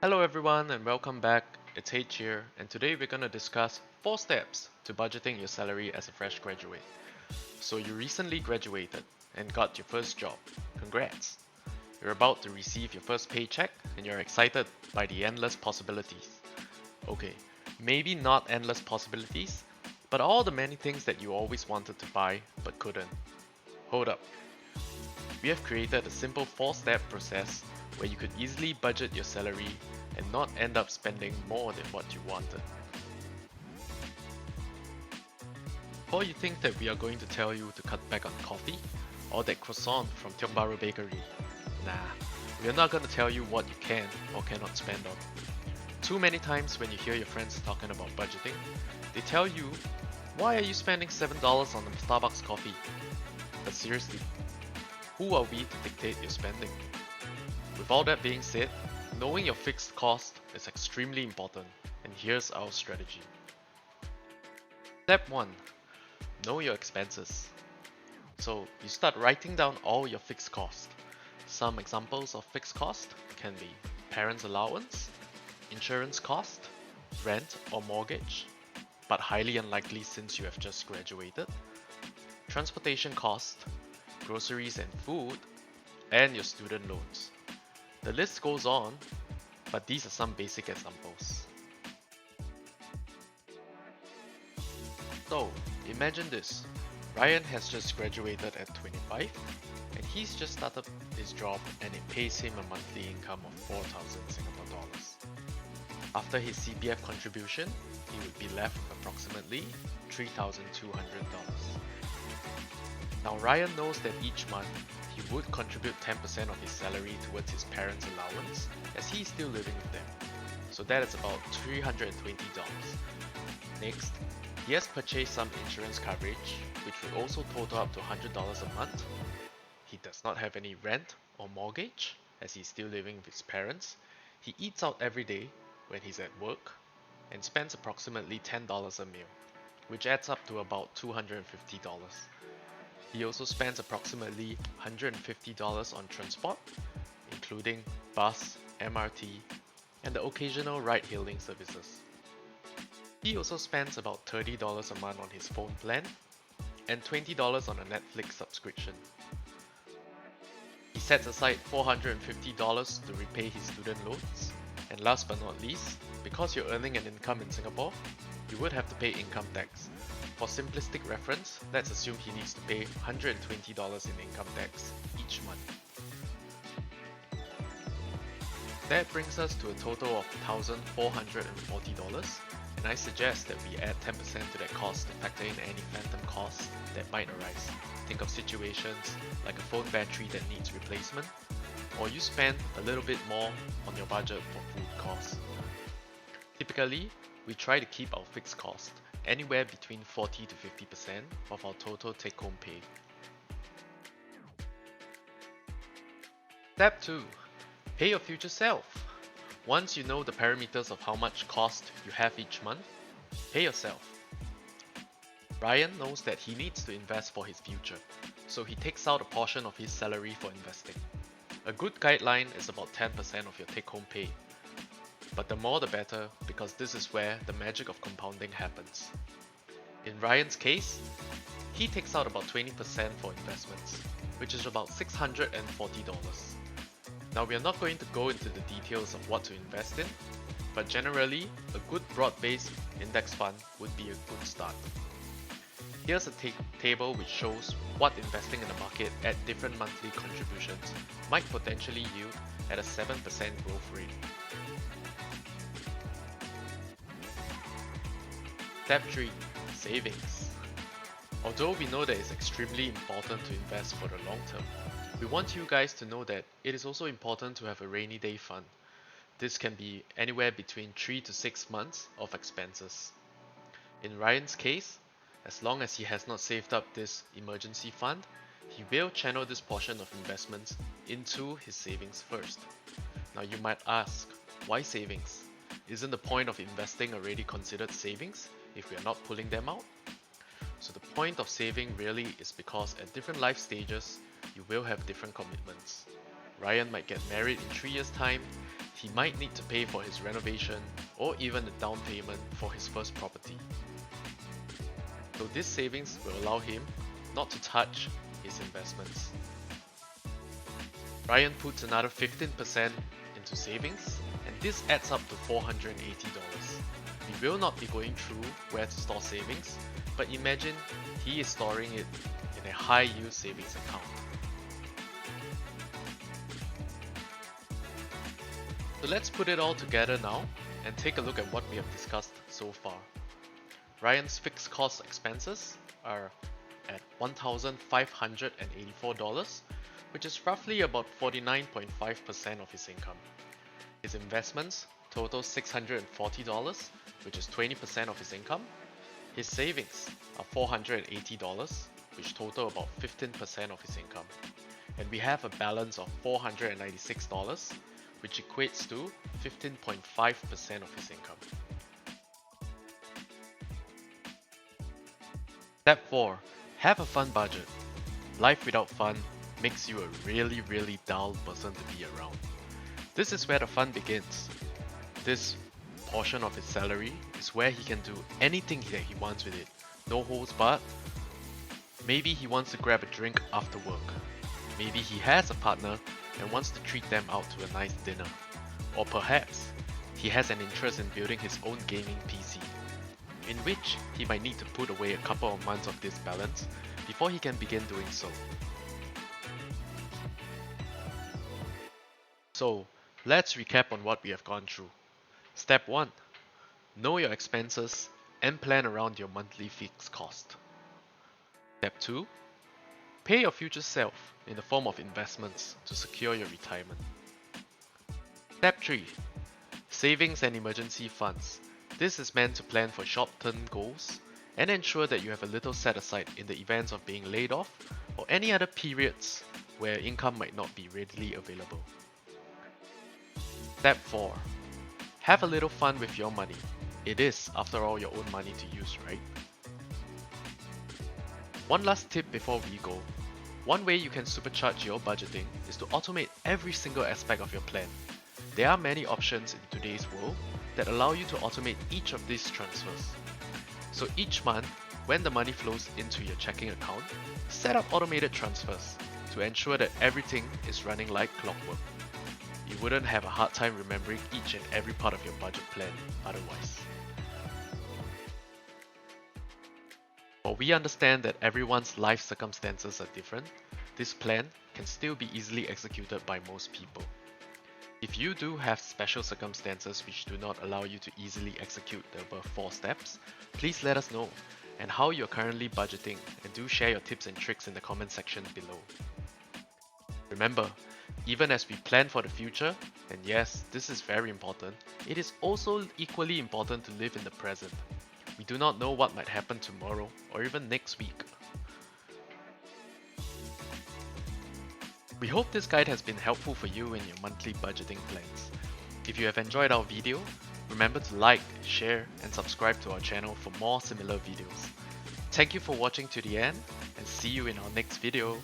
Hello everyone and welcome back. It's H here, and today we're going to discuss 4 steps to budgeting your salary as a fresh graduate. So you recently graduated and got your first job. Congrats. You're about to receive your first paycheck and you're excited by the endless possibilities. Okay, maybe not endless possibilities, but all the many things that you always wanted to buy but couldn't. Hold up. We have created a simple 4-step process where you could easily budget your salary and not end up spending more than what you wanted. Or you think that we are going to tell you to cut back on coffee or that croissant from Tiong Bahru Bakery? Nah, we are not going to tell you what you can or cannot spend on. Too many times when you hear your friends talking about budgeting, they tell you, why are you spending $7 on a Starbucks coffee? But seriously, who are we to dictate your spending? With all that being said, knowing your fixed cost is extremely important, and here's our strategy. Step 1. Know your expenses. So you start writing down all your fixed cost. Some examples of fixed cost can be parents' allowance, insurance cost, rent or mortgage, but highly unlikely since you have just graduated, transportation cost, groceries and food, and your student loans. The list goes on, but these are some basic examples. So, imagine this. Ryan has just graduated at 25 and he's just started his job and it pays him a monthly income of 4,000 Singapore dollars. After his CPF contribution, he would be left with approximately $3,200. Now Ryan knows that each month he would contribute 10% of his salary towards his parents' allowance as he is still living with them. So that is about $320. Next, he has purchased some insurance coverage, which would also total up to $100 a month. He does not have any rent or mortgage as he's still living with his parents. He eats out every day when he's at work and spends approximately $10 a meal, which adds up to about $250. He also spends approximately $150 on transport, including bus, MRT, and the occasional ride-hailing services. He also spends about $30 a month on his phone plan and $20 on a Netflix subscription. He sets aside $450 to repay his student loans. And last but not least, because you're earning an income in Singapore, you would have to pay income tax. For simplistic reference, let's assume he needs to pay $120 in income tax each month. That brings us to a total of $1,440, and I suggest that we add 10% to that cost to factor in any phantom costs that might arise. Think of situations like a phone battery that needs replacement, or you spend a little bit more on your budget for food costs. Typically, we try to keep our fixed cost anywhere between 40 to 50% of our total take-home pay. Step 2. Pay your future self. Once you know the parameters of how much cost you have each month, pay yourself. Ryan knows that he needs to invest for his future, so he takes out a portion of his salary for investing. A good guideline is about 10% of your take-home pay. But the more the better, because this is where the magic of compounding happens. In Ryan's case, he takes out about 20% for investments, which is about $640. Now we are not going to go into the details of what to invest in, but generally, a good broad-based index fund would be a good start. Here's a table which shows what investing in the market at different monthly contributions might potentially yield at a 7% growth rate. Step 3. Savings. Although we know that it's extremely important to invest for the long term, we want you guys to know that it is also important to have a rainy day fund. This can be anywhere between 3 to 6 months of expenses. In Ryan's case, as long as he has not saved up this emergency fund, he will channel this portion of investments into his savings first. Now you might ask, why savings? Isn't the point of investing already considered savings if we are not pulling them out? So the point of saving really is because at different life stages, you will have different commitments. Ryan might get married in 3 years' time, he might need to pay for his renovation or even the down payment for his first property. So this savings will allow him not to touch his investments. Ryan puts another 15% into savings, and this adds up to $480. We will not be going through where to store savings, but imagine he is storing it in a high yield savings account. So let's put it all together now and take a look at what we have discussed so far. Ryan's fixed cost expenses are at $1,584, which is roughly about 49.5% of his income. His investments total $640, which is 20% of his income. His savings are $480, which total about 15% of his income. And we have a balance of $496, which equates to 15.5% of his income. Step 4. Have a fun budget. Life without fun makes you a really dull person to be around. This is where the fun begins. This portion of his salary is where he can do anything that he wants with it. No holds barred. Maybe he wants to grab a drink after work. Maybe he has a partner and wants to treat them out to a nice dinner. Or perhaps he has an interest in building his own gaming PC, in which he might need to put away a couple of months of this balance before he can begin doing so. So, let's recap on what we have gone through. Step 1. Know your expenses and plan around your monthly fixed cost. Step 2. Pay your future self in the form of investments to secure your retirement. Step 3. Savings and emergency funds. This is meant to plan for short-term goals and ensure that you have a little set aside in the events of being laid off or any other periods where income might not be readily available. Step 4. Have a little fun with your money. It is, after all, your own money to use, right? One last tip before we go. One way you can supercharge your budgeting is to automate every single aspect of your plan. There are many options in today's world that allow you to automate each of these transfers. So each month, when the money flows into your checking account, set up automated transfers to ensure that everything is running like clockwork. You wouldn't have a hard time remembering each and every part of your budget plan otherwise. While we understand that everyone's life circumstances are different, this plan can still be easily executed by most people. If you do have special circumstances which do not allow you to easily execute the above 4 steps, please let us know and how you're currently budgeting, and do share your tips and tricks in the comment section below. Remember, even as we plan for the future, and yes, this is very important, it is also equally important to live in the present. We do not know what might happen tomorrow or even next week. We hope this guide has been helpful for you in your monthly budgeting plans. If you have enjoyed our video, remember to like, share, and subscribe to our channel for more similar videos. Thank you for watching to the end, and see you in our next video.